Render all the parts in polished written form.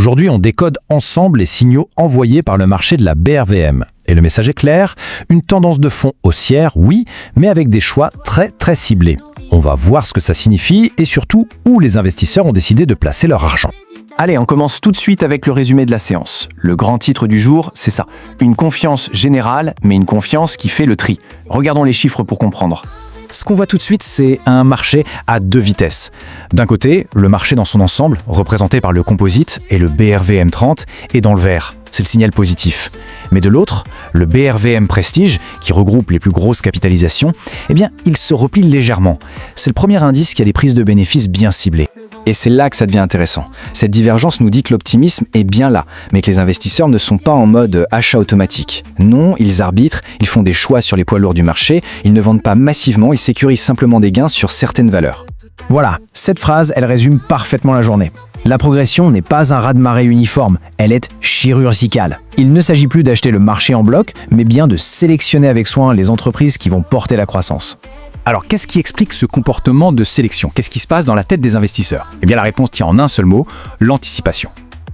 Aujourd'hui, on décode ensemble les signaux envoyés par le marché de la BRVM. Et le message est clair, une tendance de fond haussière, oui, mais avec des choix très ciblés. On va voir ce que ça signifie et surtout où les investisseurs ont décidé de placer leur argent. Allez, on commence tout de suite avec le résumé de la séance. Le grand titre du jour, c'est ça. Une confiance générale, mais une confiance qui fait le tri. Regardons les chiffres pour comprendre. Ce qu'on voit tout de suite, c'est un marché à deux vitesses. D'un côté, le marché dans son ensemble, représenté par le composite et le BRVM30, est dans le vert. C'est le signal positif. Mais de l'autre, le BRVM Prestige, qui regroupe les plus grosses capitalisations, eh bien, il se replie légèrement. C'est le premier indice qui a des prises de bénéfices bien ciblées. Et c'est là que ça devient intéressant. Cette divergence nous dit que l'optimisme est bien là, mais que les investisseurs ne sont pas en mode achat automatique. Non, ils arbitrent, ils font des choix sur les poids lourds du marché, ils ne vendent pas massivement, ils sécurisent simplement des gains sur certaines valeurs. Voilà, cette phrase, elle résume parfaitement la journée. La progression n'est pas un raz-de-marée uniforme, elle est chirurgicale. Il ne s'agit plus d'acheter le marché en bloc, mais bien de sélectionner avec soin les entreprises qui vont porter la croissance. Alors, qu'est-ce qui explique ce comportement de sélection? Qu'est-ce qui se passe dans la tête des investisseurs? Eh bien, la réponse tient en un seul mot, l'anticipation.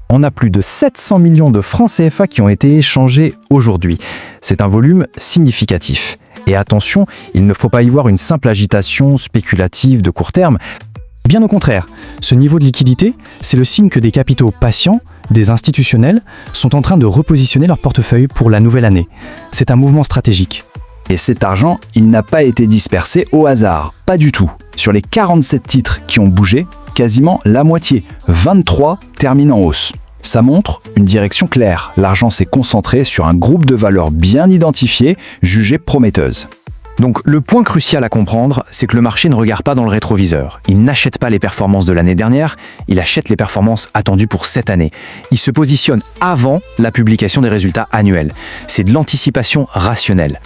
On a plus de 700 millions de francs CFA qui ont été échangés aujourd'hui. C'est un volume significatif. Et attention, il ne faut pas y voir une simple agitation spéculative de court terme. Bien au contraire, ce niveau de liquidité, c'est le signe que des capitaux patients, des institutionnels, sont en train de repositionner leur portefeuille pour la nouvelle année. C'est un mouvement stratégique. Et cet argent, il n'a pas été dispersé au hasard, pas du tout. Sur les 47 titres qui ont bougé, quasiment la moitié, 23, terminent en hausse. Ça montre une direction claire. L'argent s'est concentré sur un groupe de valeurs bien identifiées, jugées prometteuses. Donc le point crucial à comprendre, c'est que le marché ne regarde pas dans le rétroviseur. Il n'achète pas les performances de l'année dernière, il achète les performances attendues pour cette année. Il se positionne avant la publication des résultats annuels. C'est de l'anticipation rationnelle.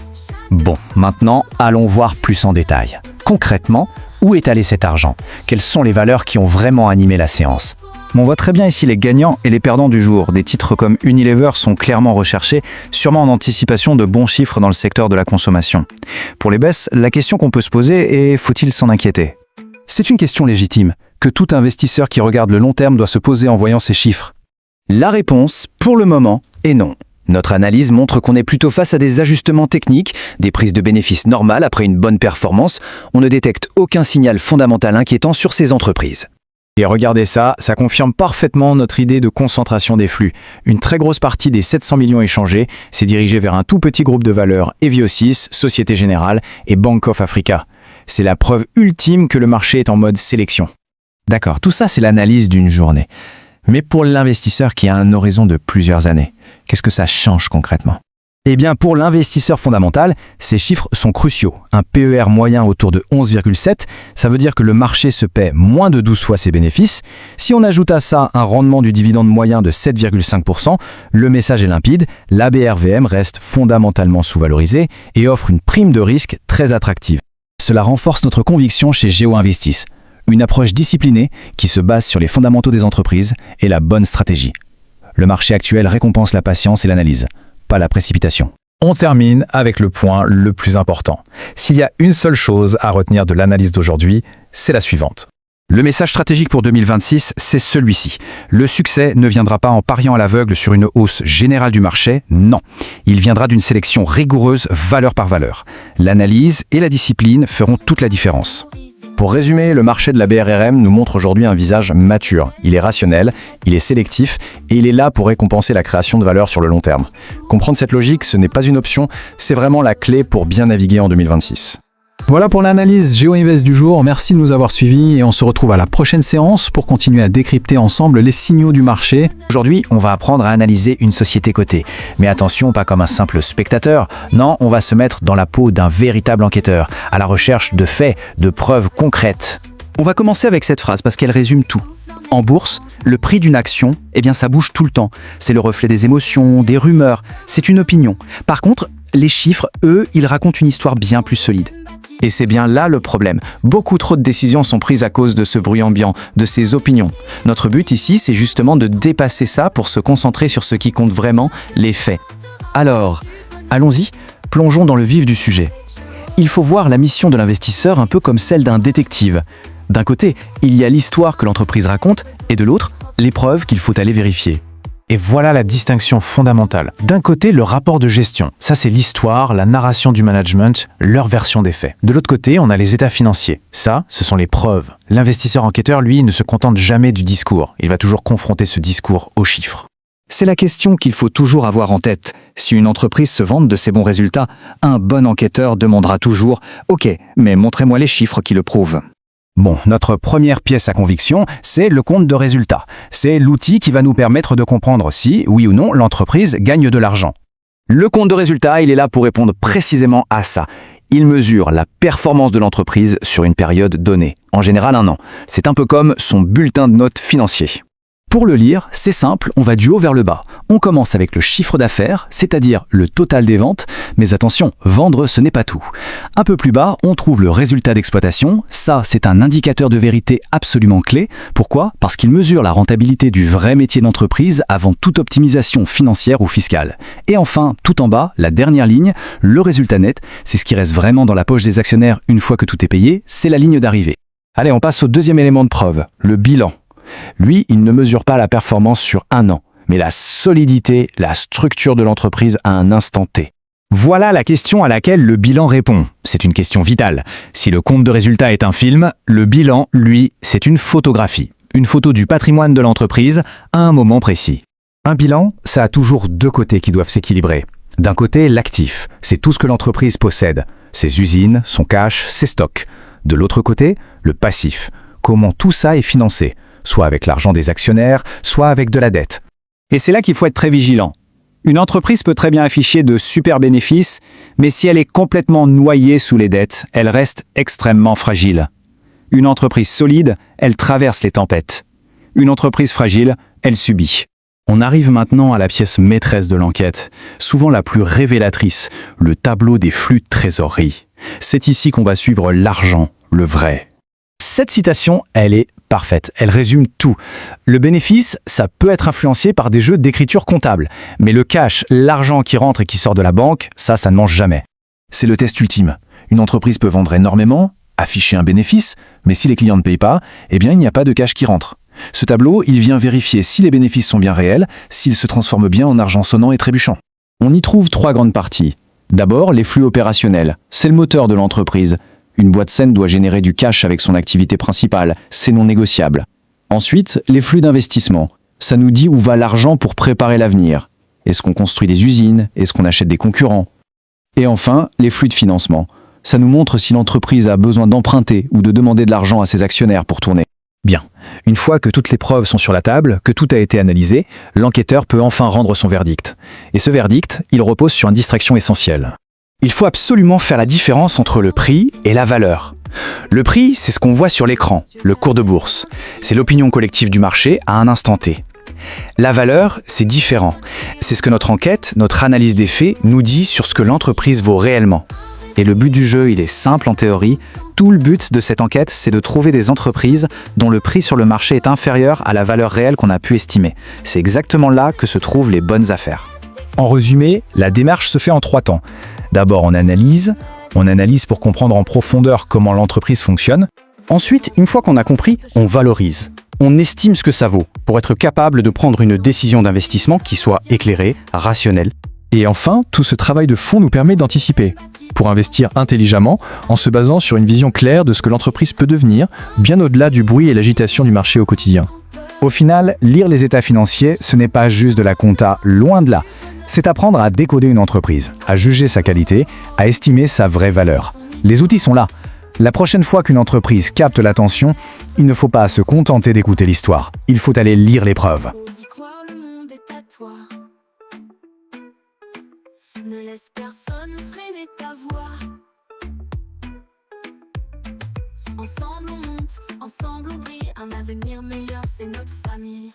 Bon, maintenant, allons voir plus en détail. Concrètement, où est allé cet argent? Quelles sont les valeurs qui ont vraiment animé la séance? On voit très bien ici les gagnants et les perdants du jour. Des titres comme Unilever sont clairement recherchés, sûrement en anticipation de bons chiffres dans le secteur de la consommation. Pour les baisses, la question qu'on peut se poser est: faut-il s'en inquiéter? C'est une question légitime, que tout investisseur qui regarde le long terme doit se poser en voyant ces chiffres. La réponse, pour le moment, est non. Notre analyse montre qu'on est plutôt face à des ajustements techniques, des prises de bénéfices normales après une bonne performance. On ne détecte aucun signal fondamental inquiétant sur ces entreprises. Et regardez ça, ça confirme parfaitement notre idée de concentration des flux. Une très grosse partie des 700 millions échangés s'est dirigée vers un tout petit groupe de valeurs, Eviosis, Société Générale et Bank of Africa. C'est la preuve ultime que le marché est en mode sélection. D'accord, tout ça c'est l'analyse d'une journée. Mais pour l'investisseur qui a un horizon de plusieurs années, qu'est-ce que ça change concrètement? Eh bien, pour l'investisseur fondamental, ces chiffres sont cruciaux. Un PER moyen autour de 11,7, ça veut dire que le marché se paie moins de 12 fois ses bénéfices. Si on ajoute à ça un rendement du dividende moyen de 7,5%, le message est limpide, la BRVM reste fondamentalement sous-valorisée et offre une prime de risque très attractive. Cela renforce notre conviction chez GeoInvestis. Une approche disciplinée qui se base sur les fondamentaux des entreprises et la bonne stratégie. Le marché actuel récompense la patience et l'analyse, pas la précipitation. On termine avec le point le plus important. S'il y a une seule chose à retenir de l'analyse d'aujourd'hui, c'est la suivante. Le message stratégique pour 2026, c'est celui-ci. Le succès ne viendra pas en pariant à l'aveugle sur une hausse générale du marché, non. Il viendra d'une sélection rigoureuse valeur par valeur. L'analyse et la discipline feront toute la différence. Pour résumer, le marché de la BRRM nous montre aujourd'hui un visage mature. Il est rationnel, il est sélectif et il est là pour récompenser la création de valeur sur le long terme. Comprendre cette logique, ce n'est pas une option, c'est vraiment la clé pour bien naviguer en 2026. Voilà pour l'analyse GeoInvest du jour. Merci de nous avoir suivis et on se retrouve à la prochaine séance pour continuer à décrypter ensemble les signaux du marché. Aujourd'hui, on va apprendre à analyser une société cotée. Mais attention, pas comme un simple spectateur. Non, on va se mettre dans la peau d'un véritable enquêteur, à la recherche de faits, de preuves concrètes. On va commencer avec cette phrase parce qu'elle résume tout. En bourse, le prix d'une action, eh bien ça bouge tout le temps. C'est le reflet des émotions, des rumeurs, c'est une opinion. Par contre, les chiffres, eux, ils racontent une histoire bien plus solide. Et c'est bien là le problème. Beaucoup trop de décisions sont prises à cause de ce bruit ambiant, de ces opinions. Notre but ici, c'est justement de dépasser ça pour se concentrer sur ce qui compte vraiment, les faits. Alors, allons-y, plongeons dans le vif du sujet. Il faut voir la mission de l'investisseur un peu comme celle d'un détective. D'un côté, il y a l'histoire que l'entreprise raconte, et de l'autre, les preuves qu'il faut aller vérifier. Et voilà la distinction fondamentale. D'un côté, le rapport de gestion. Ça, c'est l'histoire, la narration du management, leur version des faits. De l'autre côté, on a les états financiers. Ça, ce sont les preuves. L'investisseur enquêteur, lui, ne se contente jamais du discours. Il va toujours confronter ce discours aux chiffres. C'est la question qu'il faut toujours avoir en tête. Si une entreprise se vante de ses bons résultats, un bon enquêteur demandera toujours « Ok, mais montrez-moi les chiffres qui le prouvent ». Bon, notre première pièce à conviction, c'est le compte de résultat. C'est l'outil qui va nous permettre de comprendre si, oui ou non, l'entreprise gagne de l'argent. Le compte de résultat, il est là pour répondre précisément à ça. Il mesure la performance de l'entreprise sur une période donnée, en général 1 an. C'est un peu comme son bulletin de notes financier. Pour le lire, c'est simple, on va du haut vers le bas. On commence avec le chiffre d'affaires, c'est-à-dire le total des ventes, mais attention, vendre ce n'est pas tout. Un peu plus bas, on trouve le résultat d'exploitation, ça c'est un indicateur de vérité absolument clé. Pourquoi ? Parce qu'il mesure la rentabilité du vrai métier d'entreprise avant toute optimisation financière ou fiscale. Et enfin, tout en bas, la dernière ligne, le résultat net, c'est ce qui reste vraiment dans la poche des actionnaires une fois que tout est payé, c'est la ligne d'arrivée. Allez, on passe au deuxième élément de preuve, le bilan. Lui, il ne mesure pas la performance sur 1 an, mais la solidité, la structure de l'entreprise à un instant T. Voilà la question à laquelle le bilan répond. C'est une question vitale. Si le compte de résultat est un film, le bilan, lui, c'est une photographie. Une photo du patrimoine de l'entreprise à un moment précis. Un bilan, ça a toujours 2 côtés qui doivent s'équilibrer. D'un côté, l'actif, c'est tout ce que l'entreprise possède. Ses usines, son cash, ses stocks. De l'autre côté, le passif. Comment tout ça est financé, soit avec l'argent des actionnaires, soit avec de la dette. Et c'est là qu'il faut être très vigilant. Une entreprise peut très bien afficher de super bénéfices, mais si elle est complètement noyée sous les dettes, elle reste extrêmement fragile. Une entreprise solide, elle traverse les tempêtes. Une entreprise fragile, elle subit. On arrive maintenant à la pièce maîtresse de l'enquête, souvent la plus révélatrice, le tableau des flux de trésorerie. C'est ici qu'on va suivre l'argent, le vrai. Cette citation, elle est parfaite, elle résume tout. Le bénéfice, ça peut être influencé par des jeux d'écriture comptable, mais le cash, l'argent qui rentre et qui sort de la banque, ça ne mange jamais. C'est le test ultime. Une entreprise peut vendre énormément, afficher un bénéfice, mais si les clients ne payent pas, eh bien il n'y a pas de cash qui rentre. Ce tableau, il vient vérifier si les bénéfices sont bien réels, s'ils se transforment bien en argent sonnant et trébuchant. On y trouve 3 grandes parties. D'abord, les flux opérationnels. C'est le moteur de l'entreprise. Une boîte saine doit générer du cash avec son activité principale. C'est non négociable. Ensuite, les flux d'investissement. Ça nous dit où va l'argent pour préparer l'avenir. Est-ce qu'on construit des usines? Est-ce qu'on achète des concurrents? Et enfin, les flux de financement. Ça nous montre si l'entreprise a besoin d'emprunter ou de demander de l'argent à ses actionnaires pour tourner. Bien. Une fois que toutes les preuves sont sur la table, que tout a été analysé, l'enquêteur peut enfin rendre son verdict. Et ce verdict, il repose sur une distinction essentielle. Il faut absolument faire la différence entre le prix et la valeur. Le prix, c'est ce qu'on voit sur l'écran, le cours de bourse. C'est l'opinion collective du marché à un instant T. La valeur, c'est différent. C'est ce que notre enquête, notre analyse des faits nous dit sur ce que l'entreprise vaut réellement. Et le but du jeu, il est simple en théorie. Tout le but de cette enquête, c'est de trouver des entreprises dont le prix sur le marché est inférieur à la valeur réelle qu'on a pu estimer. C'est exactement là que se trouvent les bonnes affaires. En résumé, la démarche se fait en 3 temps. D'abord, on analyse pour comprendre en profondeur comment l'entreprise fonctionne. Ensuite, une fois qu'on a compris, on valorise. On estime ce que ça vaut pour être capable de prendre une décision d'investissement qui soit éclairée, rationnelle. Et enfin, tout ce travail de fond nous permet d'anticiper, pour investir intelligemment en se basant sur une vision claire de ce que l'entreprise peut devenir, bien au-delà du bruit et l'agitation du marché au quotidien. Au final, lire les états financiers, ce n'est pas juste de la compta, loin de là. C'est apprendre à décoder une entreprise, à juger sa qualité, à estimer sa vraie valeur. Les outils sont là. La prochaine fois qu'une entreprise capte l'attention, il ne faut pas se contenter d'écouter l'histoire. Il faut aller lire les preuves. Ose y croire, le monde est à toi. Ne laisse personne freiner ta voix. Ensemble on monte, ensemble on brille. Un avenir meilleur, c'est notre famille.